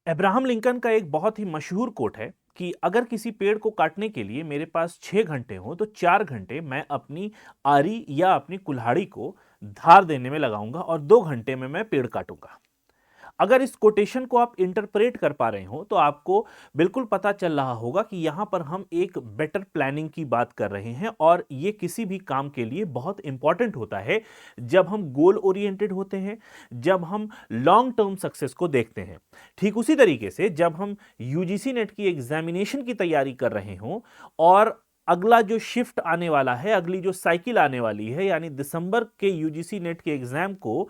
Abraham Lincoln का एक बहुत ही मशहूर कोट है कि अगर किसी पेड़ को काटने के लिए मेरे पास 6 घंटे हो तो 4 घंटे मैं अपनी आरी या अपनी कुल्हाड़ी को धार देने में लगाऊंगा और 2 घंटे में मैं पेड़ काटूंगा। अगर इस कोटेशन को आप इंटरप्रेट कर पा रहे हो तो आपको बिल्कुल पता चल रहा होगा कि यहां पर हम एक बेटर प्लानिंग की बात कर रहे हैं और ये किसी भी काम के लिए बहुत इंपॉर्टेंट होता है जब हम गोल ओरिएंटेड होते हैं, जब हम लॉन्ग टर्म सक्सेस को देखते हैं। ठीक उसी तरीके से जब हम यूजीसी नेट की एग्जामिनेशन की तैयारी कर रहे हों और अगला जो शिफ्ट आने वाला है, अगली जो साइकिल आने वाली है, यानी दिसंबर के यूजीसी नेट के एग्जाम को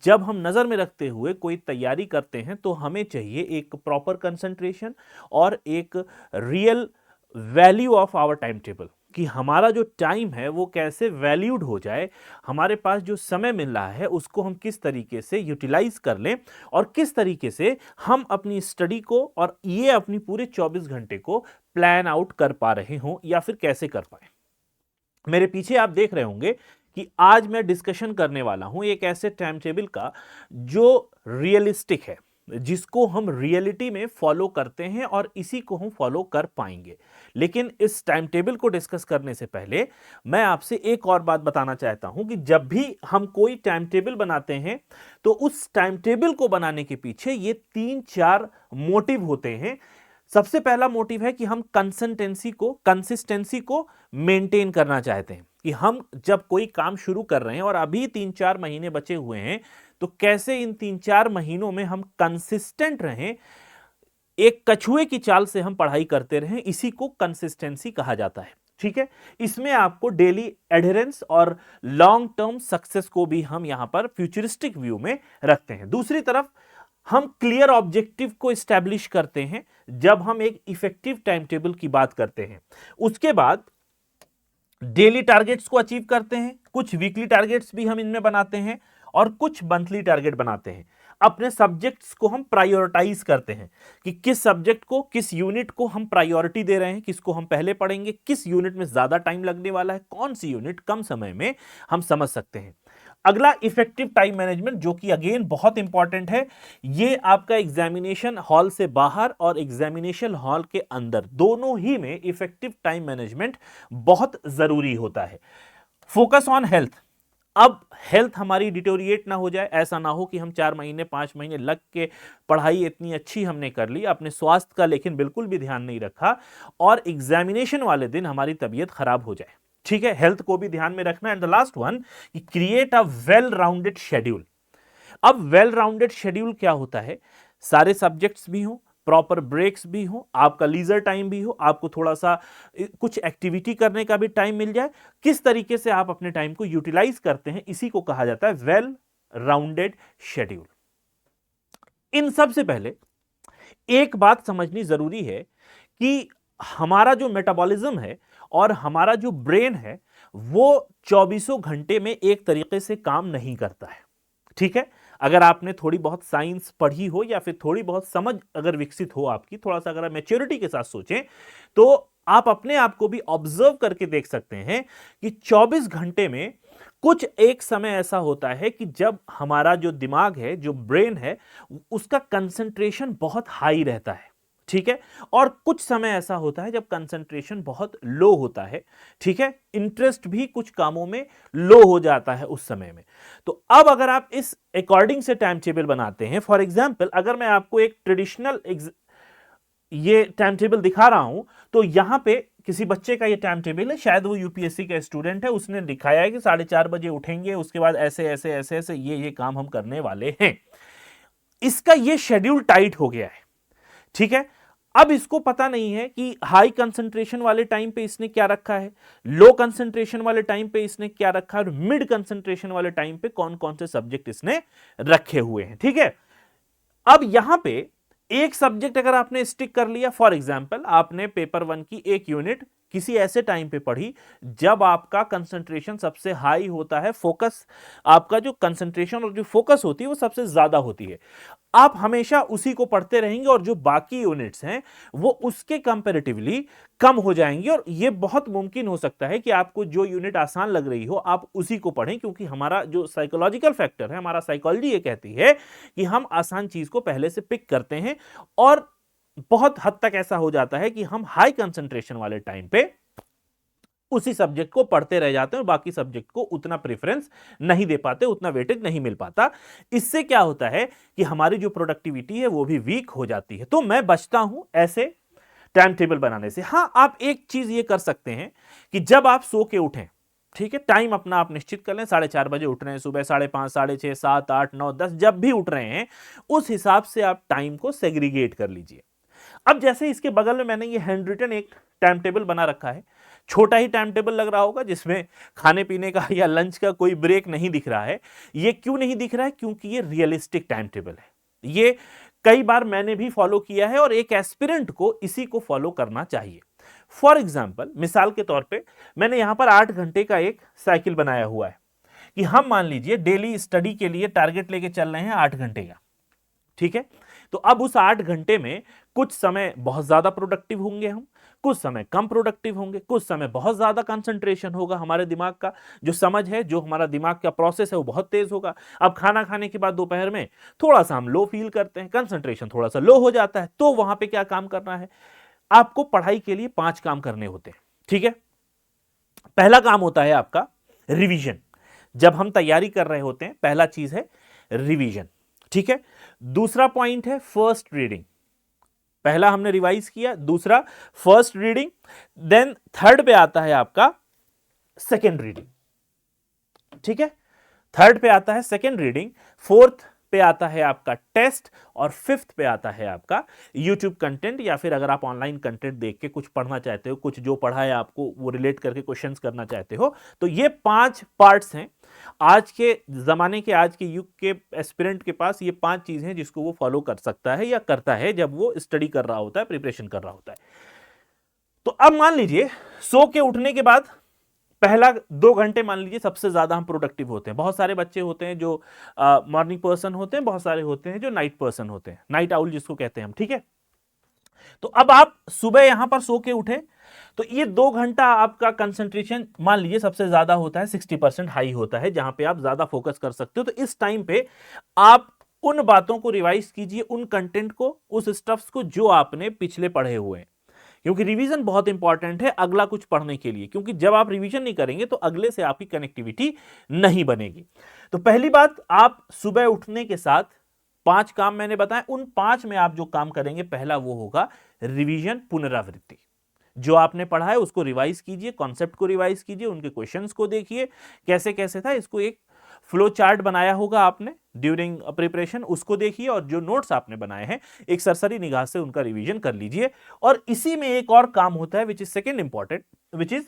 जब हम नजर में रखते हुए कोई तैयारी करते हैं तो हमें चाहिए एक प्रॉपर कंसंट्रेशन और एक real value of our time table कि हमारा जो टाइम है वो कैसे वैल्यूड हो जाए, हमारे पास जो समय मिल रहा है उसको हम किस तरीके से यूटिलाइज कर लें और किस तरीके से हम अपनी स्टडी को और ये अपनी पूरे 24 घंटे को प्लान आउट कर पा रहे हों या फिर कैसे कर पाए। मेरे पीछे आप देख रहे होंगे कि आज मैं डिस्कशन करने वाला हूं एक ऐसे टाइम टेबल का जो रियलिस्टिक है, जिसको हम रियलिटी में फॉलो करते हैं और इसी को हम फॉलो कर पाएंगे। लेकिन इस टाइम टेबल को डिस्कस करने से पहले मैं आपसे एक और बात बताना चाहता हूं कि जब भी हम कोई टाइम टेबल बनाते हैं तो उस टाइम टेबल को बनाने के पीछे ये 3-4 मोटिव होते हैं। सबसे पहला मोटिव है कि हम कंसिस्टेंसी को मेंटेन करना चाहते हैं कि हम जब कोई काम शुरू कर रहे हैं और अभी 3-4 महीने बचे हुए हैं तो कैसे इन 3-4 महीनों में हम कंसिस्टेंट रहें, एक कछुए की चाल से हम पढ़ाई करते रहें, इसी को कंसिस्टेंसी कहा जाता है। ठीक है, इसमें आपको डेली एडहेरेंस और लॉन्ग टर्म सक्सेस को भी हम यहां पर फ्यूचरिस्टिक व्यू में रखते हैं। दूसरी तरफ हम क्लियर ऑब्जेक्टिव को एस्टैब्लिश करते हैं जब हम एक इफेक्टिव टाइम टेबल की बात करते हैं। उसके बाद डेली टारगेट्स को अचीव करते हैं, कुछ वीकली टारगेट्स भी हम इनमें बनाते हैं और कुछ मंथली टारगेट बनाते हैं। अपने सब्जेक्ट्स को हम प्रायोरिटाइज करते हैं कि किस सब्जेक्ट को, किस यूनिट को हम प्रायोरिटी दे रहे हैं, किसको हम पहले पढ़ेंगे, किस यूनिट में ज्यादा टाइम लगने वाला है, कौन सी यूनिट कम समय में हम समझ सकते हैं। अगला इफेक्टिव टाइम मैनेजमेंट, जो कि अगेन बहुत इंपॉर्टेंट है। ये आपका एग्जामिनेशन हॉल से बाहर और एग्जामिनेशन हॉल के अंदर दोनों ही में इफेक्टिव टाइम मैनेजमेंट बहुत जरूरी होता है। Focus on health. अब हेल्थ हमारी डिटोरिएट ना हो जाए, ऐसा ना हो कि हम 4 महीने 5 महीने लग के पढ़ाई इतनी अच्छी हमने कर ली, अपने स्वास्थ्य का लेकिन बिल्कुल भी ध्यान नहीं रखा और एग्जामिनेशन वाले दिन हमारी तबीयत खराब हो जाए। ठीक है, हेल्थ को भी ध्यान में रखना। And the last one, create a well rounded schedule. अब वेल राउंडेड शेड्यूल क्या होता है? सारे सब्जेक्ट्स भी हो, प्रॉपर ब्रेक्स भी हो, आपका लीजर टाइम भी हो, आपको थोड़ा सा कुछ एक्टिविटी करने का भी टाइम मिल जाए। किस तरीके से आप अपने टाइम को यूटिलाइज करते हैं, इसी को कहा जाता है वेल राउंडेड शेड्यूल। इन सब से पहले एक बात समझनी जरूरी है कि हमारा जो मेटाबॉलिज्म है और हमारा जो ब्रेन है वो 24 घंटे में एक तरीके से काम नहीं करता है। ठीक है, अगर आपने थोड़ी बहुत साइंस पढ़ी हो या फिर थोड़ी बहुत समझ अगर विकसित हो आपकी, थोड़ा सा अगर मैच्योरिटी के साथ सोचें तो आप अपने आप को भी ऑब्जर्व करके देख सकते हैं कि 24 घंटे में कुछ एक समय ऐसा होता है कि जब हमारा जो दिमाग है, जो ब्रेन है, उसका कंसंट्रेशन बहुत हाई रहता है। ठीक है, और कुछ समय ऐसा होता है जब कंसंट्रेशन बहुत लो होता है। ठीक है, इंटरेस्ट भी कुछ कामों में लो हो जाता है उस समय में। तो अब अगर आप इस अकॉर्डिंग से टाइम टेबल बनाते हैं, फॉर एग्जांपल अगर मैं आपको एक ट्रेडिशनल ये टाइम टेबल दिखा रहा हूं तो यहां पे किसी बच्चे का ये टाइम टेबल है, शायद वो यूपीएससी का स्टूडेंट है, उसने दिखाया है कि 4:30 बजे उठेंगे, उसके बाद ऐसे ऐसे ऐसे ऐसे ये काम हम करने वाले हैं। इसका ये शेड्यूल टाइट हो गया है। ठीक है, अब इसको पता नहीं है कि हाई कंसंट्रेशन वाले टाइम पे इसने क्या रखा है, लो कंसंट्रेशन वाले टाइम पे इसने क्या रखा है और मिड कंसंट्रेशन वाले टाइम पे कौन कौन से सब्जेक्ट इसने रखे हुए हैं। ठीक है, अब यहां पे एक सब्जेक्ट अगर आपने स्टिक कर लिया, फॉर एग्जांपल आपने पेपर 1 की एक यूनिट किसी ऐसे टाइम पे पढ़ी जब आपका कंसंट्रेशन सबसे हाई होता है, फोकस, आपका जो कंसंट्रेशन और जो फोकस होती है वो सबसे ज्यादा होती है। आप हमेशा उसी को पढ़ते रहेंगे और जो बाकी यूनिट्स हैं वो उसके कंपैरेटिवली कम हो जाएंगी, और ये बहुत मुमकिन हो सकता है कि आपको जो यूनिट आसान लग रही हो आप उसी को पढ़ें, क्योंकि हमारा जो साइकोलॉजिकल फैक्टर है, हमारा साइकोलॉजी ये कहती है कि हम आसान चीज को पहले से पिक करते हैं, और बहुत हद तक ऐसा हो जाता है कि हम हाई कंसंट्रेशन वाले टाइम पे उसी सब्जेक्ट को पढ़ते रह जाते हैं और बाकी सब्जेक्ट को उतना प्रेफरेंस नहीं दे पाते, उतना वेटेज नहीं मिल पाता। इससे क्या होता है कि हमारी जो प्रोडक्टिविटी है वो भी वीक हो जाती है। तो मैं बचता हूं ऐसे टाइम टेबल बनाने से। हां, आप एक चीज ये कर सकते हैं कि जब आप सो के उठें, ठीक है, टाइम अपना आप निश्चित कर लें, 4:30 बजे उठ रहे हैं सुबह, 5:30, 6:30, 7, 8, 9, 10 जब भी उठ रहे हैं उस हिसाब से आप टाइम को सेग्रीगेट कर लीजिए। अब जैसे इसके बगल में मैंने ये हैंड रिटन एक टाइम टेबल बना रखा है, छोटा ही टाइम टेबल लग रहा होगा जिसमें खाने पीने का या लंच का कोई ब्रेक नहीं दिख रहा है। ये क्यों नहीं दिख रहा है? क्योंकि ये रियलिस्टिक टाइम टेबल है। ये कई बार मैंने भी फॉलो किया है और एक एस्पिरेंट को इसी को फॉलो करना चाहिए। फॉर एग्जाम्पल, मिसाल के तौर पे मैंने यहां पर 8 घंटे का एक साइकिल बनाया हुआ है कि हम मान लीजिए डेली स्टडी के लिए टारगेट लेके चल रहे हैं 8 घंटे का, ठीक है। तो अब उस 8 घंटे में कुछ समय बहुत ज्यादा प्रोडक्टिव होंगे हम, कुछ समय कम प्रोडक्टिव होंगे, कुछ समय बहुत ज्यादा कंसंट्रेशन होगा, हमारे दिमाग का जो समझ है, जो हमारा दिमाग का प्रोसेस है वो बहुत तेज होगा। अब खाना खाने के बाद दोपहर में थोड़ा सा हम लो फील करते हैं, कंसंट्रेशन थोड़ा सा लो हो जाता है। तो वहां पे क्या काम करना है? आपको पढ़ाई के लिए 5 काम करने होते हैं, ठीक है। पहला काम होता है आपका रिवीजन। जब हम तैयारी कर रहे होते हैं पहला चीज है रिवीजन, ठीक है। दूसरा पॉइंट है फर्स्ट रीडिंग। पहला हमने रिवाइज किया, दूसरा फर्स्ट रीडिंग, देन थर्ड पे आता है आपका सेकेंड रीडिंग, ठीक है। थर्ड पे आता है सेकेंड रीडिंग, फोर्थ पे आता है आपका टेस्ट, और फिफ्थ पे आता है आपका यूट्यूब कंटेंट, या फिर अगर आप ऑनलाइन कंटेंट देख के कुछ पढ़ना चाहते हो, कुछ जो पढ़ा है आपको वो रिलेट करके क्वेश्चंस करना चाहते हो। तो ये 5 पार्ट्स हैं। आज के जमाने के, आज के युग के एस्पिरेंट के पास ये 5 चीजें हैं जिसको वो फॉलो कर सकता है या करता है जब वो स्टडी कर रहा होता है, प्रिपरेशन कर रहा होता है। तो अब मान लीजिए सो के उठने के बाद पहला 2 घंटे मान लीजिए सबसे ज्यादा हम प्रोडक्टिव होते हैं। बहुत सारे बच्चे होते हैं जो मॉर्निंग पर्सन होते हैं, बहुत सारे होते हैं जो नाइट पर्सन होते हैं, नाइट आउल जिसको कहते हैं हम, ठीक है। तो अब आप सुबह यहां पर सो के उठे तो ये 2 घंटा आपका कंसंट्रेशन मान लीजिए सबसे ज्यादा होता है, 60% हाई होता है, जहां पे आप ज्यादा फोकस कर सकते हो। तो इस टाइम पे आप उन बातों को रिवाइज कीजिए, उन कंटेंट को, उस स्टफ्स को जो आपने पिछले पढ़े हुए हैं, क्योंकि रिवीजन बहुत इंपॉर्टेंट है अगला कुछ पढ़ने के लिए। क्योंकि जब आप रिवीजन नहीं करेंगे तो अगले से आपकी कनेक्टिविटी नहीं बनेगी। तो पहली बात, आप सुबह उठने के साथ 5 काम मैंने बताए, उन 5 में आप जो काम करेंगे पहला वो होगा रिवीजन, पुनरावृत्ति। जो आपने पढ़ा है उसको रिवाइज कीजिए, कॉन्सेप्ट को रिवाइज कीजिए, उनके क्वेश्चंस को देखिए कैसे कैसे था, इसको एक फ्लो चार्ट बनाया होगा आपने ड्यूरिंग प्रिपरेशन, उसको देखिए, और जो नोट्स आपने बनाए हैं एक सरसरी निगाह से उनका रिवीजन कर लीजिए। और इसी में एक और काम होता है which is second important, which is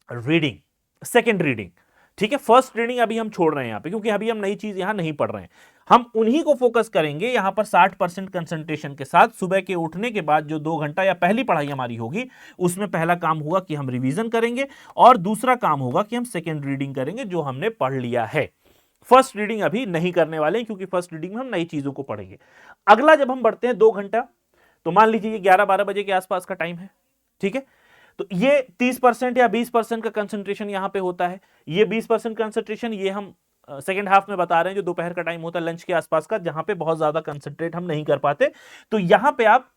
reading, second reading, ठीक है। फर्स्ट रीडिंग अभी हम छोड़ रहे हैं यहां पे, क्योंकि अभी हम नई चीज यहां नहीं पढ़ रहे हैं। हम उन्हीं को फोकस करेंगे यहां पर 60% कंसंट्रेशन के साथ। सुबह के उठने के बाद जो 2 घंटा या पहली पढ़ाई हमारी होगी उसमें पहला काम होगा कि हम रिवीजन करेंगे, और दूसरा काम होगा कि हम सेकेंड रीडिंग करेंगे जो हमने पढ़ लिया है। फर्स्ट रीडिंग अभी नहीं करने वाले हैं, क्योंकि फर्स्ट रीडिंग में हम नई चीजों को पढ़ेंगे। अगला जब हम बढ़ते हैं 2 घंटा, तो मान लीजिए ये 11-12 बजे के आसपास का टाइम है, ठीक है। तो ये 30% या 20% का कंसंट्रेशन यहां पे होता है। ये 20% कंसंट्रेशन ये हम सेकेंड हाफ में बता रहे हैं, जो दोपहर का टाइम होता है लंच के आसपास का, जहां पे बहुत ज्यादा कंसंट्रेट हम नहीं कर पाते। तो यहां पे आप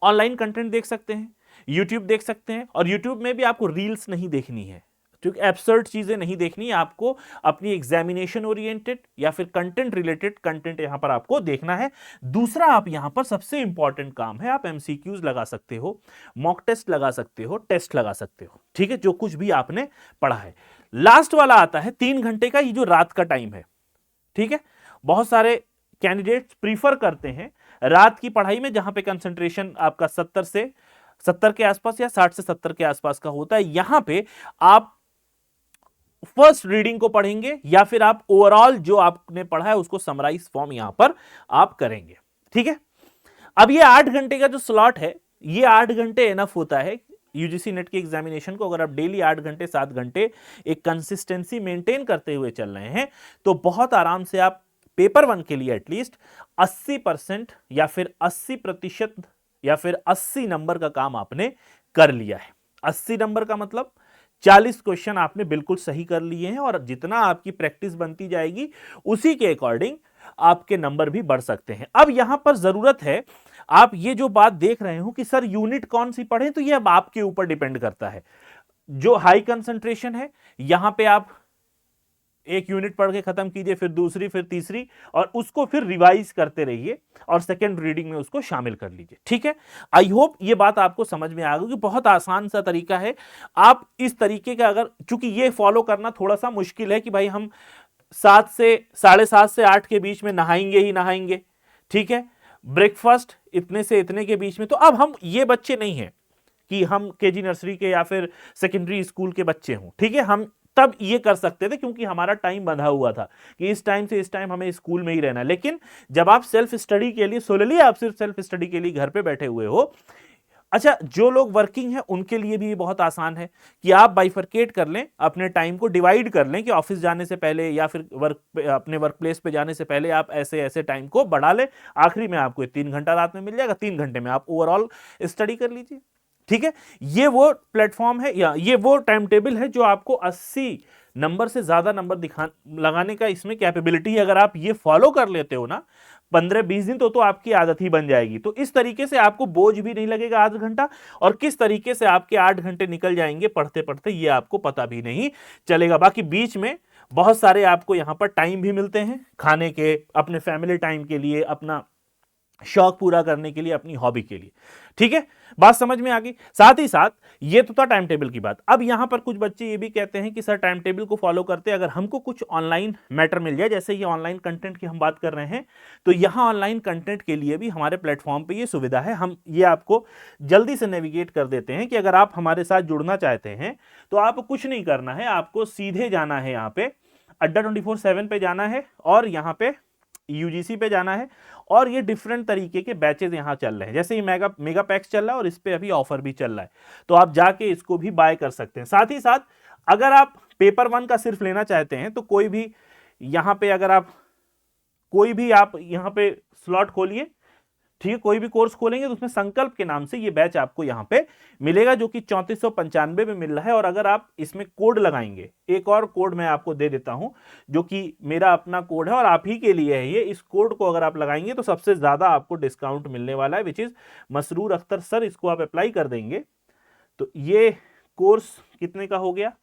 ऑनलाइन कंटेंट देख सकते हैं, यूट्यूब देख सकते हैं, और यूट्यूब में भी आपको रील्स नहीं देखनी है, क्योंकि एब्सर्ड चीजें नहीं देखनी है आपको, अपनी एग्जामिनेशन ओरिएंटेड या फिर कंटेंट रिलेटेड कंटेंट यहां पर आपको देखना है। दूसरा, आप यहां पर सबसे इंपॉर्टेंट काम है, आप एमसीक्यूज लगा सकते हो, मॉक टेस्ट लगा सकते हो, टेस्ट लगा सकते हो, ठीक है, जो कुछ भी आपने पढ़ा है। लास्ट वाला आता है 3 घंटे का, ये जो रात का टाइम है, ठीक है। बहुत सारे कैंडिडेट्स प्रीफर करते हैं रात की पढ़ाई में, जहां पे कंसंट्रेशन आपका 70 के आसपास या 60 से 70 के आसपास का होता है। यहां पे आप फर्स्ट रीडिंग को पढ़ेंगे या फिर आप ओवरऑल जो आपने पढ़ा है उसको समराइज फॉर्म यहां पर आप करेंगे, ठीक है। अब ये 8 घंटे का जो स्लॉट है, ये 8 घंटे एनफ होता है, यूजीसी नेट की एग्जामिनेशन को अगर आप डेली 8 घंटे 7 घंटे एक कंसिस्टेंसी मेंटेन करते हुए चल रहे हैं तो बहुत आराम से आप पेपर 1 के लिए एटलीस्ट 80% या फिर 80% या फिर 80 नंबर का काम आपने कर लिया है। 80 नंबर का मतलब 40 क्वेश्चन आपने बिल्कुल सही कर लिए हैं और जितना आपकी प्रैक्टिस बनती जाएगी उसी के अकॉर्डिंग आपके नंबर भी बढ़ सकते हैं। अब यहां पर जरूरत है, आप ये जो बात देख रहे हो कि सर यूनिट कौन सी पढ़ें, तो ये अब आपके ऊपर डिपेंड करता है। जो हाई कंसंट्रेशन है यहां पे आप एक यूनिट पढ़ के खत्म कीजिए, फिर दूसरी, फिर तीसरी, और उसको फिर रिवाइज करते रहिए और सेकेंड रीडिंग में उसको शामिल कर लीजिए। ठीक है, आई होप ये बात आपको समझ में आ गई कि बहुत आसान सा तरीका है। आप इस तरीके का अगर, चूंकि ये फॉलो करना थोड़ा सा मुश्किल है कि भाई हम 7 से 7:30 से 8 के बीच में नहाएंगे ही नहाएंगे, ठीक है, ब्रेकफास्ट इतने से इतने के बीच में, तो अब हम ये बच्चे नहीं हैं कि हम केजी नर्सरी के या फिर सेकेंडरी स्कूल के बच्चे हों। ठीक है, हम तब ये कर सकते थे क्योंकि हमारा टाइम बंधा हुआ था कि इस टाइम से इस टाइम हमें स्कूल में ही रहना। लेकिन जब आप सेल्फ स्टडी के लिए, सोलली आप सिर्फ सेल्फ स्टडी के लिए घर पे बैठे हुए हो, अच्छा, जो लोग वर्किंग हैं उनके लिए भी ये बहुत आसान है कि आप बाइफरकेट कर लें, अपने टाइम को डिवाइड कर लें कि ऑफिस जाने से पहले या फिर अपने वर्क प्लेस पे जाने से पहले आप ऐसे ऐसे टाइम को बढ़ा लें। आखिरी में आपको 3 घंटा रात में मिल जाएगा, 3 घंटे में आप ओवरऑल स्टडी कर लीजिए। ठीक है, ये वो प्लेटफॉर्म है या ये वो टाइम टेबल है जो आपको 80 नंबर से ज्यादा नंबर लगाने का इसमें कैपेबिलिटी है। अगर आप ये फॉलो कर लेते हो ना 15-20 दिन, तो आपकी आदत ही बन जाएगी। तो इस तरीके से आपको बोझ भी नहीं लगेगा 8 घंटा, और किस तरीके से आपके 8 घंटे निकल जाएंगे पढ़ते पढ़ते ये आपको पता भी नहीं चलेगा। बाकी बीच में बहुत सारे आपको यहां पर टाइम भी मिलते हैं खाने के, अपने फैमिली टाइम के लिए, अपना शौक पूरा करने के लिए, अपनी हॉबी के लिए। ठीक है, बात समझ में आ गई। साथ ही साथ ये तो था टाइम टेबल की बात। अब यहां पर कुछ बच्चे ये भी कहते हैं कि सर टाइम टेबल को फॉलो करते अगर हमको कुछ ऑनलाइन मैटर मिल जाए, जैसे ये ऑनलाइन कंटेंट की हम बात कर रहे हैं, तो यहां ऑनलाइन कंटेंट के लिए भी हमारे प्लेटफॉर्म पे ये सुविधा है। हम ये आपको जल्दी से नेविगेट कर देते हैं कि अगर आप हमारे साथ जुड़ना चाहते हैं तो आपको कुछ नहीं करना है, आपको सीधे जाना है यहाँ पे अड्डा 24/7 पे जाना है और यहाँ पे यूजीसी पे जाना है, और ये डिफरेंट तरीके के बैचेस यहां चल रहे हैं। जैसे ये मेगा पैक्स चल रहा है और इस पे अभी ऑफर भी चल रहा है, तो आप जाके इसको भी बाय कर सकते हैं। साथ ही साथ अगर आप पेपर 1 का सिर्फ लेना चाहते हैं तो कोई भी यहां पे, अगर आप कोई भी आप यहां पे स्लॉट खोलिए, ठीक है, कोई भी कोर्स खोलेंगे तो उसमें संकल्प के नाम से ये बैच आपको यहां पे मिलेगा, जो कि 3495 में मिल रहा है। और अगर आप इसमें कोड लगाएंगे, एक और कोड मैं आपको दे देता हूं जो कि मेरा अपना कोड है और आप ही के लिए है ये, इस कोड को अगर आप लगाएंगे तो सबसे ज्यादा आपको डिस्काउंट मिलने वाला है, which is Masroor Akhtar sir. इसको आप अप्लाई कर देंगे तो ये कोर्स कितने का हो गया,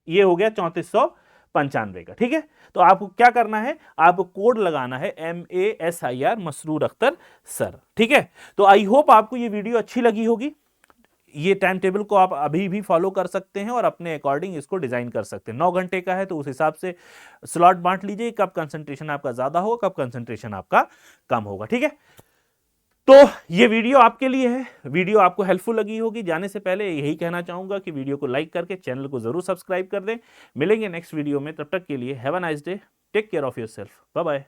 ये हो गया 3495 का। ठीक है, तो आपको क्या करना है, आपको कोड लगाना है MASIR, मसरूर अख्तर सर। ठीक है, तो आई होप आपको ये वीडियो अच्छी लगी होगी। ये टाइम टेबल को आप अभी भी फॉलो कर सकते हैं और अपने अकॉर्डिंग इसको डिजाइन कर सकते हैं। 9 घंटे का है तो उस हिसाब से स्लॉट बांट लीजिए, कब कंसंट्रेशन आपका ज्यादा होगा, कब कंसंट्रेशन आपका कम होगा। ठीक है, तो ये वीडियो आपके लिए है, वीडियो आपको हेल्पफुल लगी होगी। जाने से पहले यही कहना चाहूंगा कि वीडियो को लाइक करके चैनल को जरूर सब्सक्राइब कर दें। मिलेंगे नेक्स्ट वीडियो में, तब तक के लिए have a nice day, take care of yourself, bye bye.